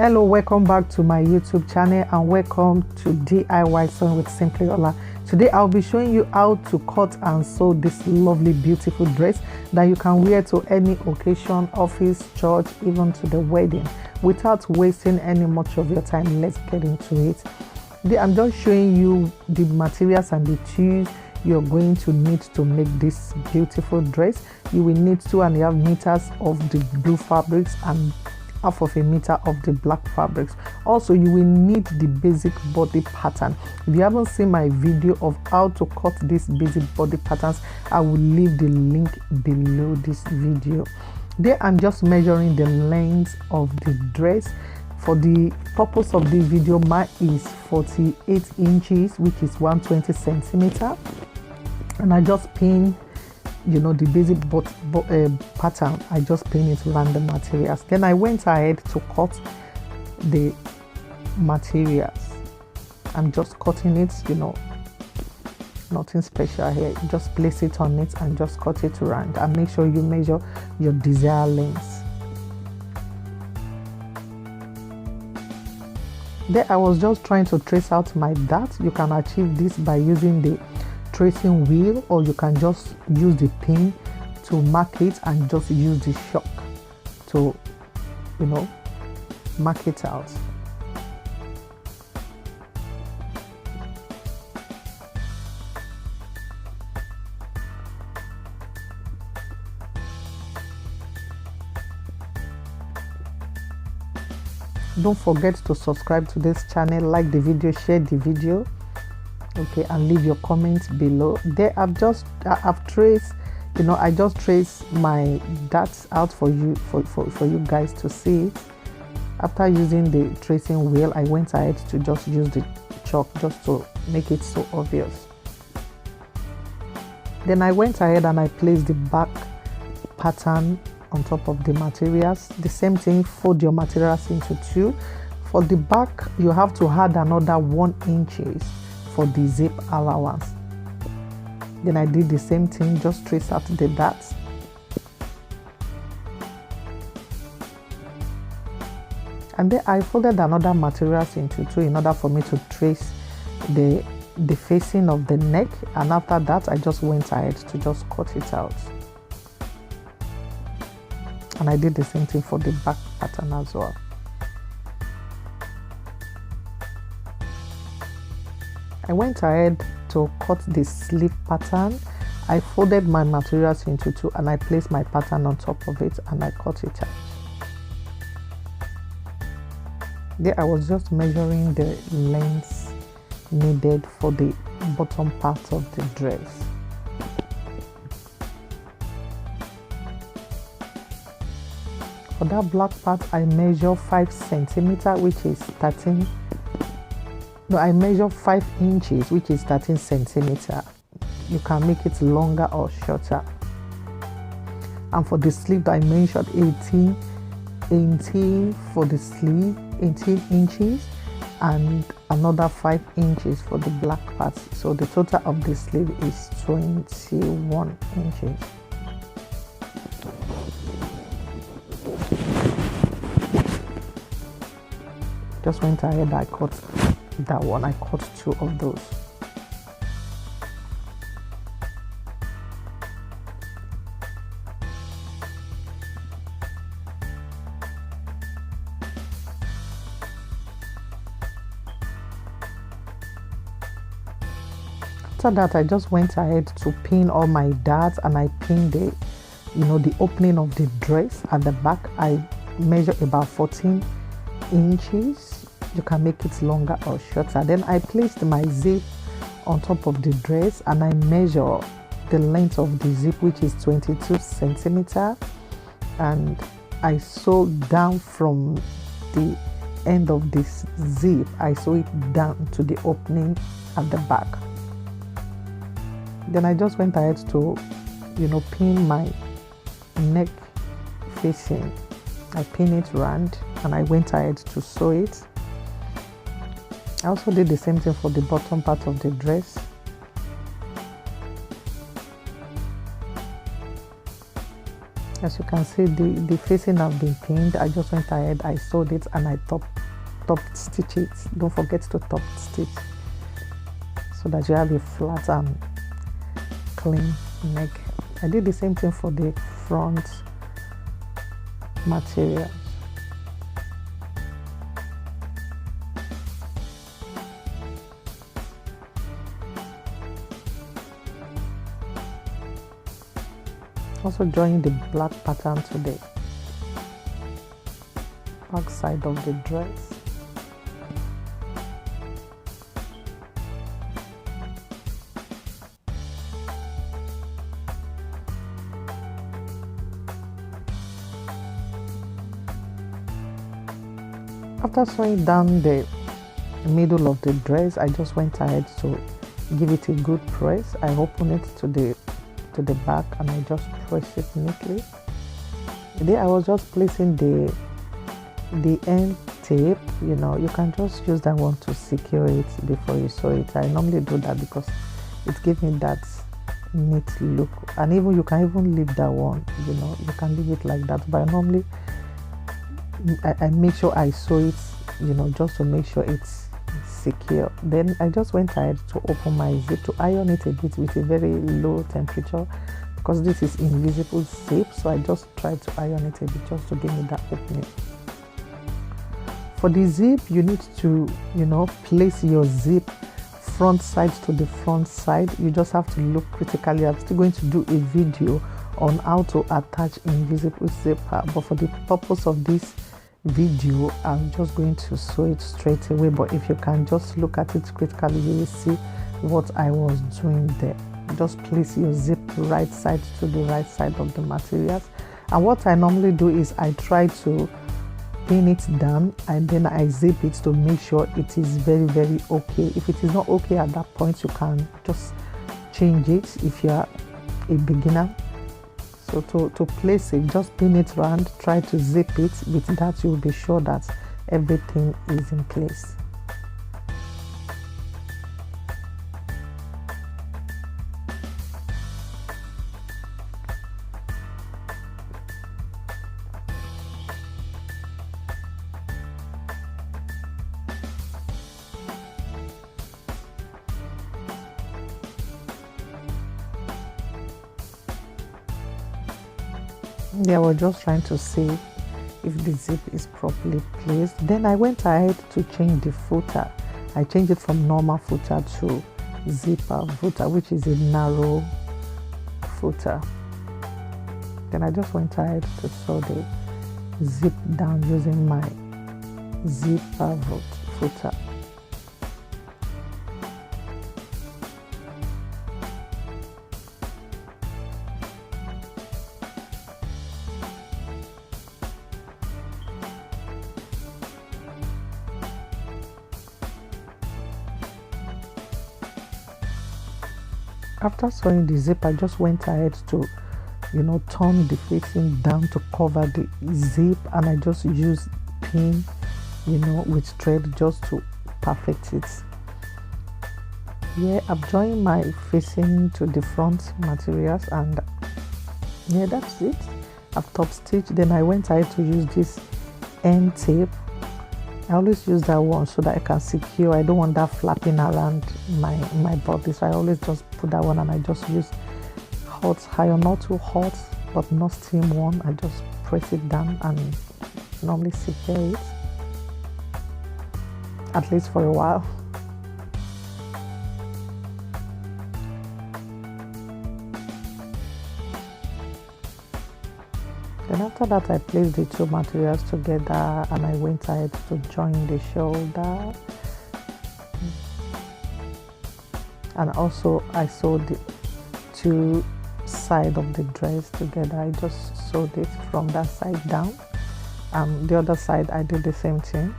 Hello, welcome back to my YouTube channel and welcome to DIY Sewing with simplyola. Today I'll be showing you how to cut and sew this lovely beautiful dress that you can wear to any occasion, office, church, even to the wedding without wasting any much of your time. Let's get into it. I'm just showing you the materials and the tools you're going to need to make this beautiful dress. You will need 2.5 meters of the blue fabrics and half of a meter of the black fabrics. Also, you will need the basic body pattern. If you haven't seen my video of how to cut these basic body patterns, I will leave the link below this video. There I'm just measuring the length of the dress. For the purpose of this video, mine is 48 inches, which is 120 centimeter, and I just pin the basic pattern. I just pin it around the materials. Then I went ahead to cut the materials. I'm just cutting it, nothing special here. Just place it on it and just cut it around, and make sure you measure your desired length. There I was just trying to trace out my dart. You can achieve this by using the tracing wheel, or you can just use the pin to mark it and just use the chalk to mark it out. Don't forget to subscribe to this channel, like the video, share the video, okay, and leave your comments below. There I just traced my darts out for you guys to see it. After using the tracing wheel, I went ahead to just use the chalk just to make it so obvious. Then I went ahead and I placed the back pattern on top of the materials. The same thing, fold your materials into two. For the back, you have to add another 1 inch for the zip allowance. Then I did the same thing, just trace out the darts. And then I folded another materials into two in order for me to trace the facing of the neck, and after that I just went ahead to just cut it out. And I did the same thing for the back pattern as well. I went ahead to cut the sleeve pattern. I folded my materials into two and I placed my pattern on top of it and I cut it out. There I was just measuring the length needed for the bottom part of the dress. For that black part, I measure 5 centimeters, which is 13. No, I measure 5 inches, which is 13 centimeters. You can make it longer or shorter. And for the sleeve, I measured 18 for the sleeve, 18 inches, and another 5 inches for the black part. So the total of the sleeve is 21 inches. Just went ahead, I cut that one. I cut 2 of those. After that, I just went ahead to pin all my darts, and I pinned the opening of the dress at the back. I measure about 14 inches. You can make it longer or shorter. Then I placed my zip on top of the dress and I measure the length of the zip, which is 22 centimeters, and I sew down from the end of this zip. I sew it down to the opening at the back. Then I just went ahead to pin my neck facing. I pin it round and I went ahead to sew it. I also did the same thing for the bottom part of the dress. As you can see, the facing have been pinned. I just went ahead, I sewed it, and I top stitch it. Don't forget to top stitch so that you have a flat and clean neck. I did the same thing for the front materials. Also join the black pattern to the back side of the dress. After sewing down the middle of the dress, I just went ahead to give it a good press. I open it to the back and I just press it neatly. There I was just placing the end tape. You know, you can just use that one to secure it before you sew it. I normally do that because it gives me that neat look, and even you can even leave that one, you know, you can leave it like that, but normally I make sure I sew it, you know, just to make sure it's secure. Then I just went ahead to open my zip to iron it a bit with a very low temperature because this is invisible zip, so I just tried to iron it a bit just to give me that opening. For the zip, you need to, you know, place your zip front side to the front side. You just have to look critically. I'm still going to do a video on how to attach invisible zipper, but for the purpose of this video I'm just going to sew it straight away. But if you can just look at it critically, you will see what I was doing there. Just place your zip right side to the right side of the materials, and what I normally do is I try to pin it down and then I zip it to make sure it is very okay. If it is not okay at that point, you can just change it if you are a beginner. So to place it, just pin it around, try to zip it. With that, you will be sure that everything is in place. Yeah, I was just trying to see if the zip is properly placed. Then I went ahead to change the footer. I changed it from normal footer to zipper footer, which is a narrow footer. Then I just went ahead to sew the zip down using my zipper footer. After sewing the zip, I just went ahead to, you know, turn the facing down to cover the zip, and I just used pin, you know, with thread just to perfect it. Yeah, I've joined my facing to the front materials, and yeah, that's it. I've top stitched. Then I went ahead to use this end tape. I always use that one so that I can secure. I don't want that flapping around my body, so I always just put that one, and I just use hot iron, not too hot but not steam one. I just press it down and normally secure it, at least for a while. Then after that, I placed the two materials together and I went ahead to join the shoulder. And also I sewed the two sides of the dress together. I just sewed it from that side down. The other side I did the same thing.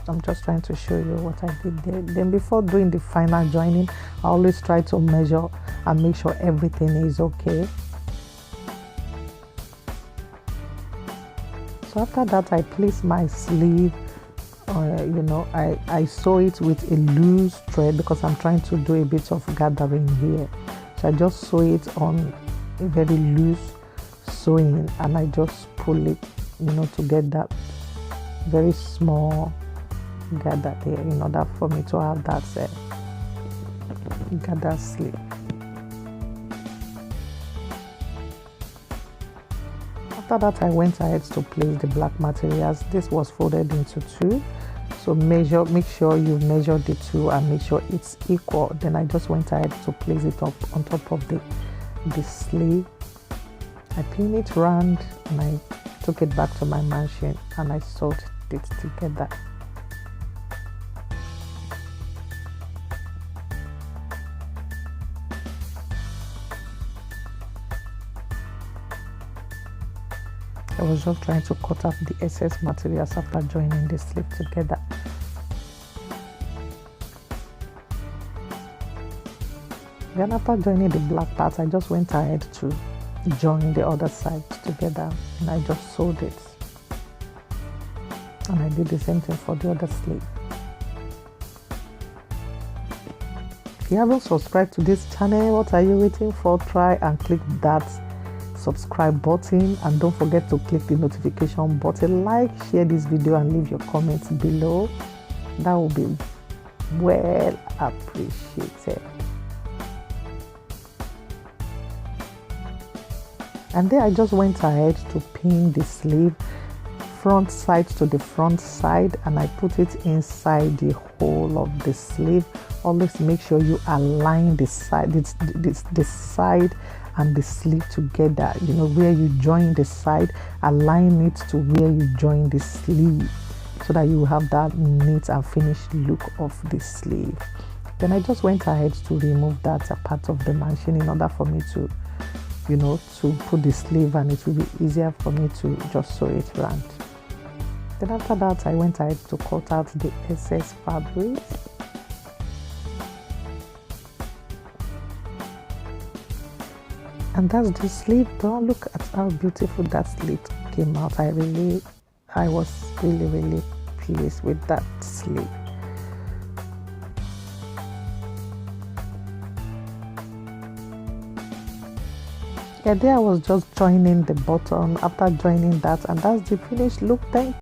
I'm just trying to show you what I did there. Then before doing the final joining, I always try to measure and make sure everything is okay. So after that, I place my sleeve I sew it with a loose thread because I'm trying to do a bit of gathering here. So I just sew it on a very loose sewing, and I just pull it, to get that very small gather there in order for me to have that gather sleeve. After that, I went ahead to place the black materials. This was folded into two, so make sure you measure the two and make sure it's equal. Then I just went ahead to place it up on top of the sleeve. I pinned it round and I took it back to my machine and I sewed it together. I was just trying to cut out the excess materials after joining the sleeve together. Then after joining the black part, I just went ahead to join the other side together and I just sewed it. And I did the same thing for the other sleeve. If you haven't subscribed to this channel, what are you waiting for? Try and click that subscribe button, and don't forget to click the notification button. Like, share this video and leave your comments below. That will be well appreciated. And then I just went ahead to pin the sleeve front side to the front side, and I put it inside the hole of the sleeve. Always make sure you align the side, the side and the sleeve together. Where you join the side, align it to where you join the sleeve so that you have that neat and finished look of the sleeve. Then I just went ahead to remove that part of the machine in order for me to put the sleeve, and it will be easier for me to just sew it round. Then after that, I went ahead to cut out the excess fabric. And that's the sleeve done. Look at how beautiful that sleeve came out. I was really pleased with that sleeve. Yeah, there I was just joining the button after joining that, and that's the finished look. Thank